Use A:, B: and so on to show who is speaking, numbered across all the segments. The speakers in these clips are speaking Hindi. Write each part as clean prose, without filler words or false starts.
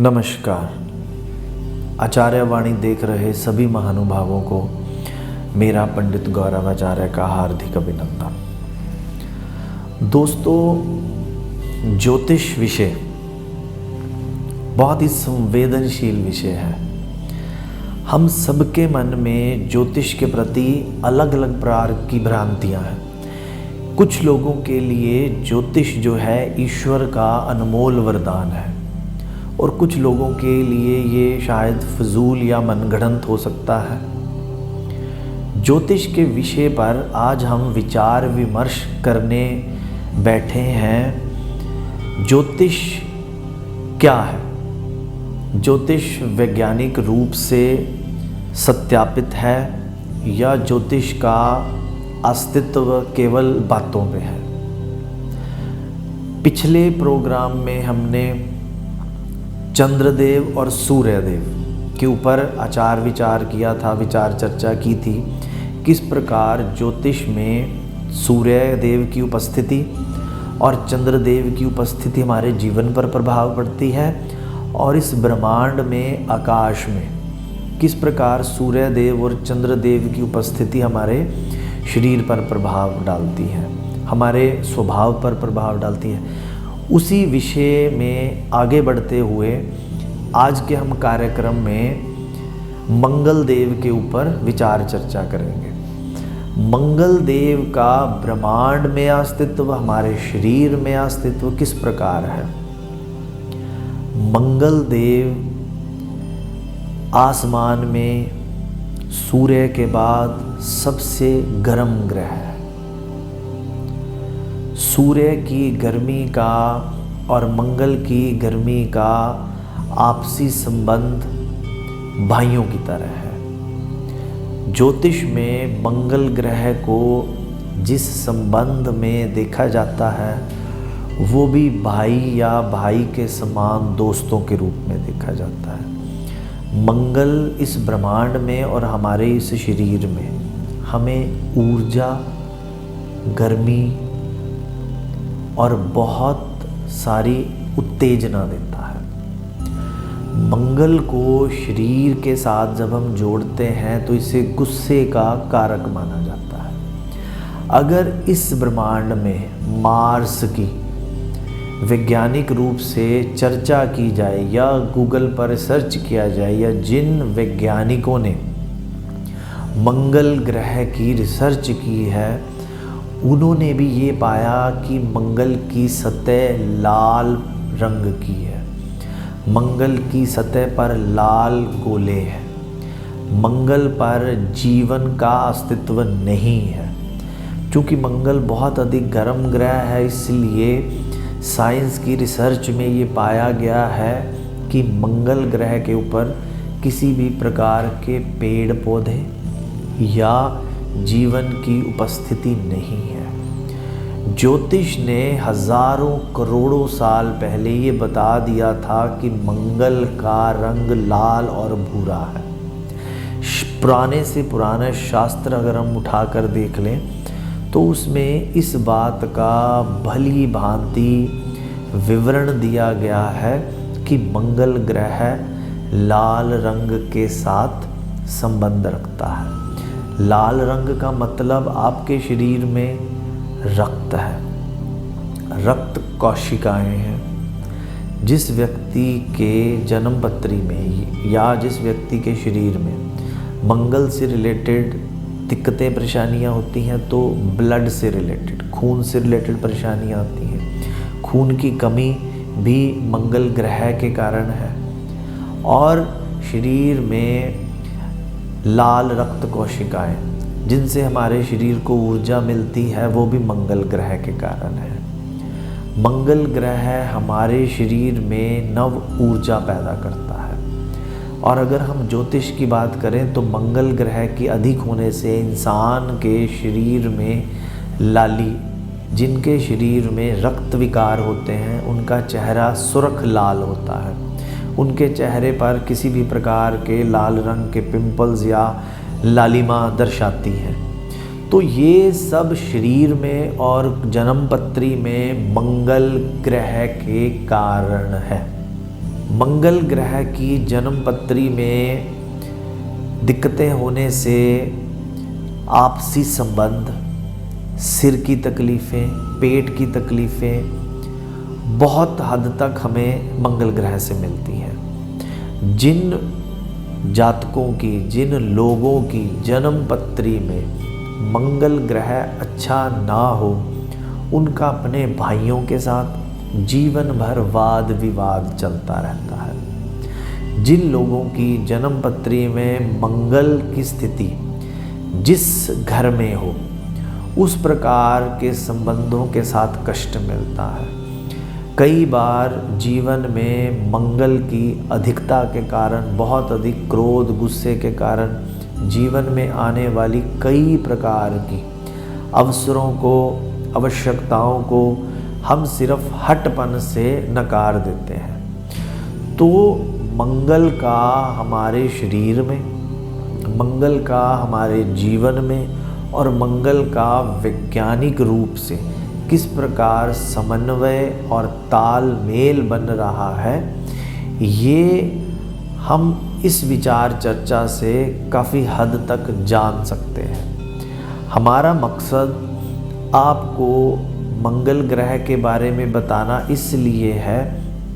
A: नमस्कार। आचार्य वाणी देख रहे सभी महानुभावों को मेरा पंडित गौरवाचार्य का हार्दिक अभिनंदन। दोस्तों, ज्योतिष विषय बहुत ही संवेदनशील विषय है। हम सबके मन में ज्योतिष के प्रति अलग अलग प्रकार की भ्रांतियां हैं। कुछ लोगों के लिए ज्योतिष जो है ईश्वर का अनमोल वरदान है और कुछ लोगों के लिए ये शायद फजूल या मनगढ़ंत हो सकता है। ज्योतिष के विषय पर आज हम विचार विमर्श करने बैठे हैं। ज्योतिष क्या है? ज्योतिष वैज्ञानिक रूप से सत्यापित है या ज्योतिष का अस्तित्व केवल बातों में है? पिछले प्रोग्राम में हमने चंद्रदेव और सूर्यदेव के ऊपर आचार विचार किया था, विचार चर्चा की थी। किस प्रकार ज्योतिष में सूर्यदेव की उपस्थिति और चंद्रदेव की उपस्थिति हमारे जीवन पर प्रभाव पड़ती है और इस ब्रह्मांड में, आकाश में किस प्रकार सूर्यदेव और चंद्रदेव की उपस्थिति हमारे शरीर पर प्रभाव डालती है, हमारे स्वभाव पर प्रभाव डालती है। उसी विषय में आगे बढ़ते हुए आज के हम कार्यक्रम में मंगल देव के ऊपर विचार चर्चा करेंगे। मंगल देव का ब्रह्मांड में अस्तित्व, हमारे शरीर में अस्तित्व किस प्रकार है। मंगल देव आसमान में सूर्य के बाद सबसे गर्म ग्रह है। सूर्य की गर्मी का और मंगल की गर्मी का आपसी संबंध भाइयों की तरह है। ज्योतिष में मंगल ग्रह को जिस संबंध में देखा जाता है वो भी भाई या भाई के समान दोस्तों के रूप में देखा जाता है। मंगल इस ब्रह्मांड में और हमारे इस शरीर में हमें ऊर्जा, गर्मी और बहुत सारी उत्तेजना देता है। मंगल को शरीर के साथ जब हम जोड़ते हैं तो इसे गुस्से का कारक माना जाता है। अगर इस ब्रह्मांड में मार्स की वैज्ञानिक रूप से चर्चा की जाए या गूगल पर सर्च किया जाए या जिन वैज्ञानिकों ने मंगल ग्रह की रिसर्च की है उन्होंने भी ये पाया कि मंगल की सतह लाल रंग की है। मंगल की सतह पर लाल गोले हैं। मंगल पर जीवन का अस्तित्व नहीं है। क्योंकि मंगल बहुत अधिक गर्म ग्रह है, इसलिए साइंस की रिसर्च में ये पाया गया है कि मंगल ग्रह के ऊपर किसी भी प्रकार के पेड़ पौधे या जीवन की उपस्थिति नहीं है। ज्योतिष ने हजारों करोड़ों साल पहले ये बता दिया था कि मंगल का रंग लाल और भूरा है। पुराने से पुराने शास्त्र अगर हम उठाकर देख लें तो उसमें इस बात का भली भांति विवरण दिया गया है कि मंगल ग्रह लाल रंग के साथ संबंध रखता है। लाल रंग का मतलब आपके शरीर में रक्त है, रक्त कोशिकाएं हैं। जिस व्यक्ति के जन्म पत्री में या जिस व्यक्ति के शरीर में मंगल से रिलेटेड दिक्कतें परेशानियां होती हैं तो ब्लड से रिलेटेड, खून से रिलेटेड परेशानियां आती हैं। खून की कमी भी मंगल ग्रह के कारण है और शरीर में लाल रक्त कोशिकाएं जिनसे हमारे शरीर को ऊर्जा मिलती है वो भी मंगल ग्रह के कारण है। मंगल ग्रह हमारे शरीर में नव ऊर्जा पैदा करता है और अगर हम ज्योतिष की बात करें तो मंगल ग्रह की अधिक होने से इंसान के शरीर में लाली, जिनके शरीर में रक्त विकार होते हैं, उनका चेहरा सुर्ख लाल होता है। उनके चेहरे पर किसी भी प्रकार के लाल रंग के पिंपल्स या लालिमा दर्शाती है। तो ये सब शरीर में और जन्मपत्री में मंगल ग्रह के कारण है। मंगल ग्रह की जन्म पत्री में दिक्कतें होने से आपसी संबंध, सिर की तकलीफ़ें, पेट की तकलीफ़ें बहुत हद तक हमें मंगल ग्रह से मिलती हैं। जिन जातकों की, जिन लोगों की जन्म पत्री में मंगल ग्रह अच्छा ना हो, उनका अपने भाइयों के साथ जीवन भर वाद विवाद चलता रहता है। जिन लोगों की जन्म पत्री में मंगल की स्थिति जिस घर में हो, उस प्रकार के संबंधों के साथ कष्ट मिलता है। कई बार जीवन में मंगल की अधिकता के कारण, बहुत अधिक क्रोध, गुस्से के कारण जीवन में आने वाली कई प्रकार की अवसरों को, आवश्यकताओं को हम सिर्फ हठपन से नकार देते हैं। तो मंगल का हमारे शरीर में, मंगल का हमारे जीवन में और मंगल का वैज्ञानिक रूप से किस प्रकार समन्वय और तालमेल बन रहा है, ये हम इस विचार चर्चा से काफ़ी हद तक जान सकते हैं। हमारा मकसद आपको मंगल ग्रह के बारे में बताना इसलिए है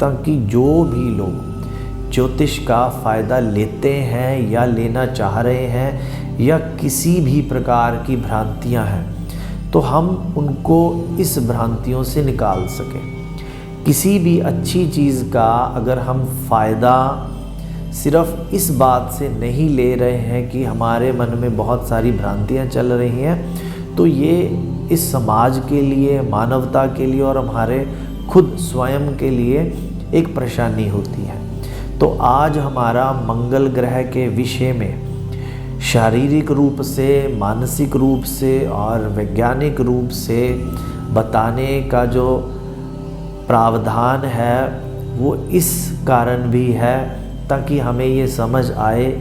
A: ताकि जो भी लोग ज्योतिष का फ़ायदा लेते हैं या लेना चाह रहे हैं या किसी भी प्रकार की भ्रांतियां हैं, तो हम उनको इस भ्रांतियों से निकाल सकें। किसी भी अच्छी चीज़ का अगर हम फ़ायदा सिर्फ इस बात से नहीं ले रहे हैं कि हमारे मन में बहुत सारी भ्रांतियां चल रही हैं, तो ये इस समाज के लिए, मानवता के लिए और हमारे खुद स्वयं के लिए एक परेशानी होती है। तो आज हमारा मंगल ग्रह के विषय में शारीरिक रूप से, मानसिक रूप से और वैज्ञानिक रूप से बताने का जो प्रावधान है वो इस कारण भी है ताकि हमें ये समझ आए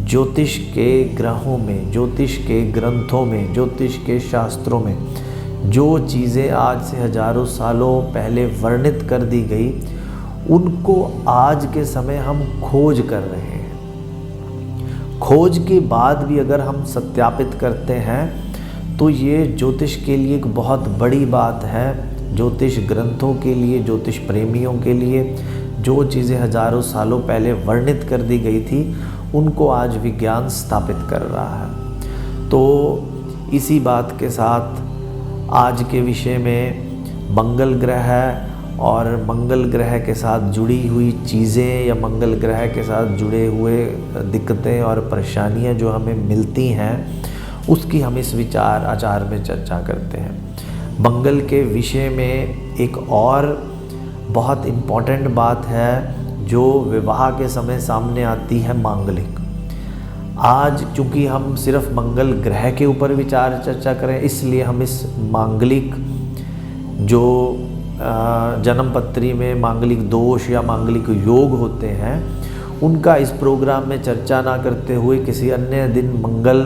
A: ज्योतिष के ग्रहों में, ज्योतिष के ग्रंथों में, ज्योतिष के शास्त्रों में जो चीज़ें आज से हजारों सालों पहले वर्णित कर दी गई, उनको आज के समय हम खोज कर रहे हैं। खोज के बाद भी अगर हम सत्यापित करते हैं तो ये ज्योतिष के लिए एक बहुत बड़ी बात है। ज्योतिष ग्रंथों के लिए, ज्योतिष प्रेमियों के लिए जो चीज़ें हजारों सालों पहले वर्णित कर दी गई थी, उनको आज विज्ञान स्थापित कर रहा है। तो इसी बात के साथ आज के विषय में मंगल ग्रह और मंगल ग्रह के साथ जुड़ी हुई चीज़ें या मंगल ग्रह के साथ जुड़े हुए दिक्कतें और परेशानियां जो हमें मिलती हैं, उसकी हम इस विचार आचार में चर्चा करते हैं। मंगल के विषय में एक और बहुत इम्पॉर्टेंट बात है जो विवाह के समय सामने आती है, मांगलिक। आज चूँकि हम सिर्फ मंगल ग्रह के ऊपर विचार चर्चा करें, इसलिए हम इस मांगलिक जो जन्म पत्री में मांगलिक दोष या मांगलिक योग होते हैं, उनका इस प्रोग्राम में चर्चा ना करते हुए किसी अन्य दिन मंगल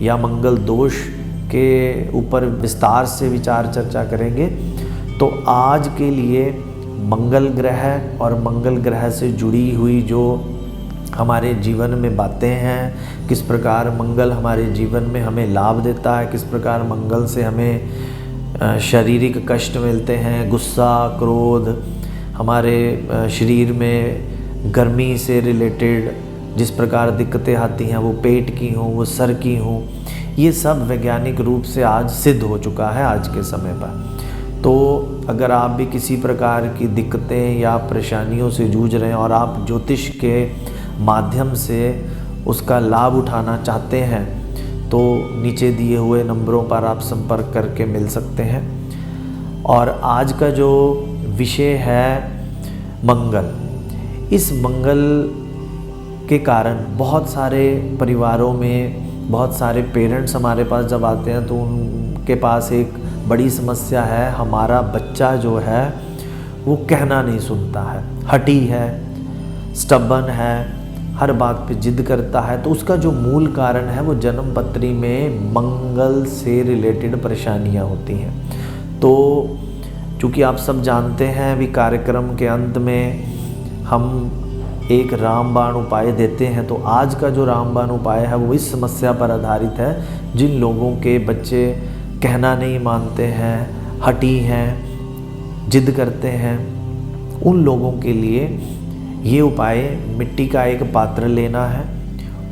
A: या मंगल दोष के ऊपर विस्तार से विचार चर्चा करेंगे। तो आज के लिए मंगल ग्रह और मंगल ग्रह से जुड़ी हुई जो हमारे जीवन में बातें हैं, किस प्रकार मंगल हमारे जीवन में हमें लाभ देता है, किस प्रकार मंगल से हमें शारीरिक कष्ट मिलते हैं, गुस्सा, क्रोध, हमारे शरीर में गर्मी से रिलेटेड जिस प्रकार दिक्कतें आती हैं, वो पेट की हों, वो सर की हों, ये सब वैज्ञानिक रूप से आज सिद्ध हो चुका है आज के समय पर। तो अगर आप भी किसी प्रकार की दिक्कतें या परेशानियों से जूझ रहे हैं और आप ज्योतिष के माध्यम से उसका लाभ उठाना चाहते हैं, तो नीचे दिए हुए नंबरों पर आप संपर्क करके मिल सकते हैं। और आज का जो विषय है मंगल, इस मंगल के कारण बहुत सारे परिवारों में बहुत सारे पेरेंट्स हमारे पास जब आते हैं तो उनके पास एक बड़ी समस्या है, हमारा बच्चा जो है वो कहना नहीं सुनता है, हठी है, स्टबन है, हर बात पे जिद करता है। तो उसका जो मूल कारण है वो जन्म पत्री में मंगल से रिलेटेड परेशानियां होती हैं। तो चूँकि आप सब जानते हैं, अभी कार्यक्रम के अंत में हम एक रामबाण उपाय देते हैं। तो आज का जो रामबाण उपाय है वो इस समस्या पर आधारित है, जिन लोगों के बच्चे कहना नहीं मानते हैं, हठी हैं, जिद करते हैं, उन लोगों के लिए ये उपाय मिट्टी का एक पात्र लेना है,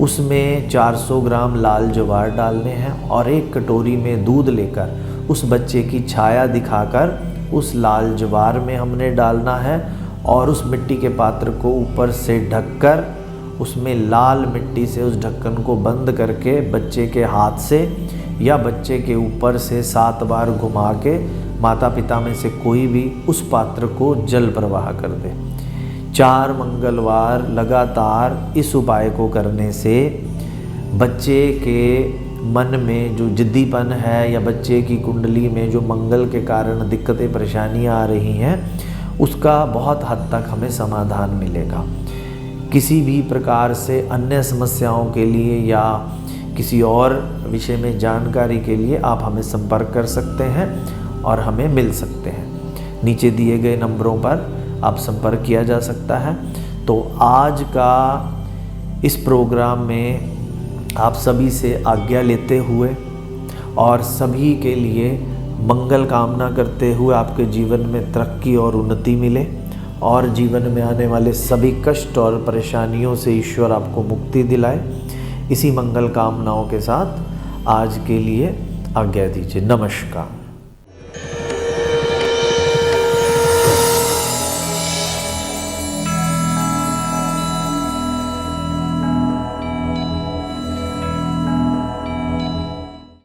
A: उसमें 400 ग्राम लाल ज्वार डालने हैं और एक कटोरी में दूध लेकर उस बच्चे की छाया दिखाकर उस लाल ज्वार में हमने डालना है और उस मिट्टी के पात्र को ऊपर से ढककर उसमें लाल मिट्टी से उस ढक्कन को बंद करके बच्चे के हाथ से या बच्चे के ऊपर से 7 बार घुमा के माता पिता में से कोई भी उस पात्र को जल प्रवाह कर दे। 4 मंगलवार लगातार इस उपाय को करने से बच्चे के मन में जो जिद्दीपन है या बच्चे की कुंडली में जो मंगल के कारण दिक्कतें परेशानियां आ रही हैं, उसका बहुत हद तक हमें समाधान मिलेगा। किसी भी प्रकार से अन्य समस्याओं के लिए या किसी और विषय में जानकारी के लिए आप हमें संपर्क कर सकते हैं और हमें मिल सकते हैं। नीचे दिए गए नंबरों पर आप संपर्क किया जा सकता है। तो आज का इस प्रोग्राम में आप सभी से आज्ञा लेते हुए और सभी के लिए मंगल कामना करते हुए आपके जीवन में तरक्की और उन्नति मिले और जीवन में आने वाले सभी कष्ट और परेशानियों से ईश्वर आपको मुक्ति दिलाए। इसी मंगल कामनाओं के साथ आज के लिए आज्ञा दीजिए। नमस्कार।